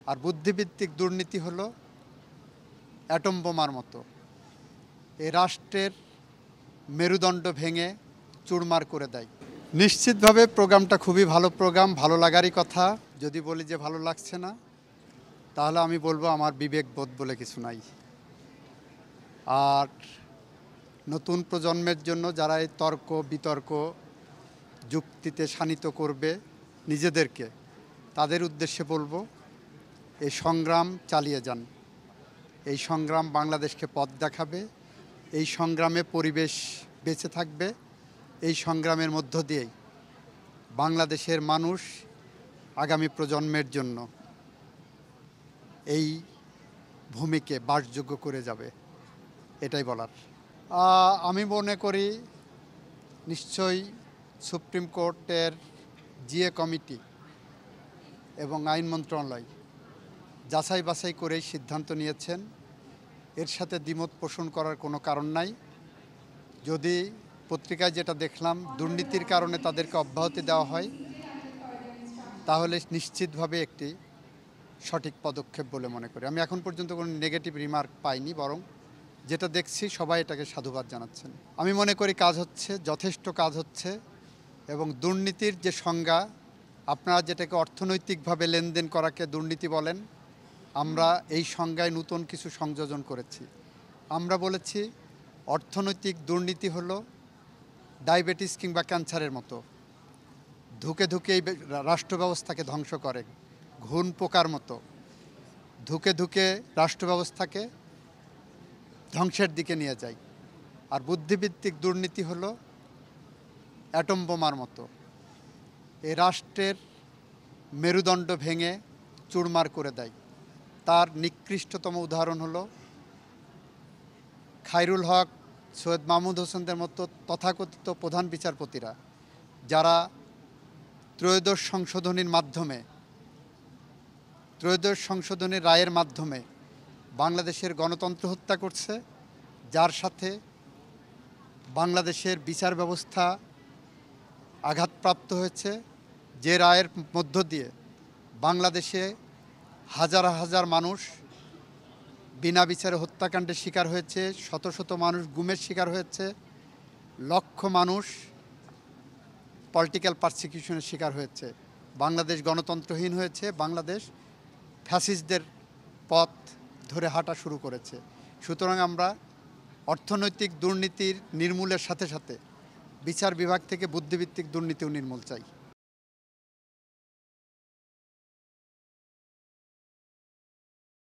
আর বুদ্ধিভিত্তিক দুর্নীতি হলো অ্যাটম বোমার মতো, এই রাষ্ট্রের মেরুদণ্ড ভেঙে চুরমার করে দেয়। নিশ্চিতভাবে প্রোগ্রামটা খুবই ভালো প্রোগ্রাম, ভালো লাগারই কথা। যদি বলি যে ভালো লাগছে না, তাহলে আমি বলবো আমার বিবেকবোধ বলে কিছু নাই। আর নতুন প্রজন্মের জন্য যারা এই তর্ক বিতর্ক যুক্তিতে শানিত করবে নিজেদেরকে, তাদের উদ্দেশ্যে বলবো এই সংগ্রাম চালিয়ে যান। এই সংগ্রাম বাংলাদেশকে পথ দেখাবে, এই সংগ্রামে পরিবেশ বেঁচে থাকবে, এই সংগ্রামের মধ্য দিয়েই বাংলাদেশের মানুষ আগামী প্রজন্মের জন্য এই ভূমিকে বাসযোগ্য করে যাবে, এটাই বলার। আমি মনে করি নিশ্চয়ই সুপ্রিম কোর্টের জিএ কমিটি এবং আইন মন্ত্রণালয় যাচাই বাছাই করেই সিদ্ধান্ত নিয়েছেন। এর সাথে দ্বিমত পোষণ করার কোনো কারণ নাই। যদি পত্রিকায় যেটা দেখলাম দুর্নীতির কারণে তাদেরকে অব্যাহতি দেওয়া হয়, তাহলে নিশ্চিতভাবে একটি সঠিক পদক্ষেপ বলে মনে করি। আমি এখন পর্যন্ত কোনো নেগেটিভ রিমার্ক পাইনি, বরং যেটা দেখছি সবাই এটাকে সাধুবাদ জানাচ্ছেন। আমি মনে করি কাজ হচ্ছে, যথেষ্ট কাজ হচ্ছে, এবং দুর্নীতির যে সংজ্ঞা, আপনারা যেটাকে অর্থনৈতিকভাবে লেনদেন করাকে দুর্নীতি বলেন, আমরা এই সংজ্ঞায় নতুন কিছু সংযোজন করেছি। আমরা বলেছি অর্থনৈতিক দুর্নীতি হলো ডায়াবেটিস কিংবা ক্যান্সারের মতো, ধুকে ধুকে এই রাষ্ট্র ব্যবস্থাকে ধ্বংস করে, ঘুণ পোকার মতো ধুকে ধুকে রাষ্ট্র ব্যবস্থাকে ধ্বংসের দিকে নিয়ে যায়। আর বুদ্ধিভিত্তিক দুর্নীতি হলো অ্যাটম বোমার মতো, এই রাষ্ট্রের মেরুদণ্ড ভেঙে চুরমার করে দেয়। তার নিকৃষ্টতম উদাহরণ হলো খায়রুল হক, সৈয়দ মাহমুদ হোসেনদের মতো তথাকথিত প্রধান বিচারপতিরা, যারা ত্রয়োদশ সংশোধনীর রায়ের মাধ্যমে বাংলাদেশের গণতন্ত্র হত্যা করছে, যার সাথে বাংলাদেশের বিচার ব্যবস্থা আঘাতপ্রাপ্ত হয়েছে, যে রায়ের মধ্য দিয়ে বাংলাদেশে হাজার হাজার মানুষ বিনা বিচারে হত্যাকাণ্ডের শিকার হয়েছে, শত শত মানুষ গুমের শিকার হয়েছে, লক্ষ মানুষ পলিটিক্যাল পারসিকিউশনের শিকার হয়েছে। বাংলাদেশ গণতন্ত্রহীন হয়েছে, বাংলাদেশ ফ্যাসিস্টদের পথ ধরে হাঁটা শুরু করেছে। সুতরাং আমরা অর্থনৈতিক দুর্নীতির নির্মূলের সাথে সাথে বিচার বিভাগ থেকে বুদ্ধিভিত্তিক দুর্নীতিও নির্মূল চাই।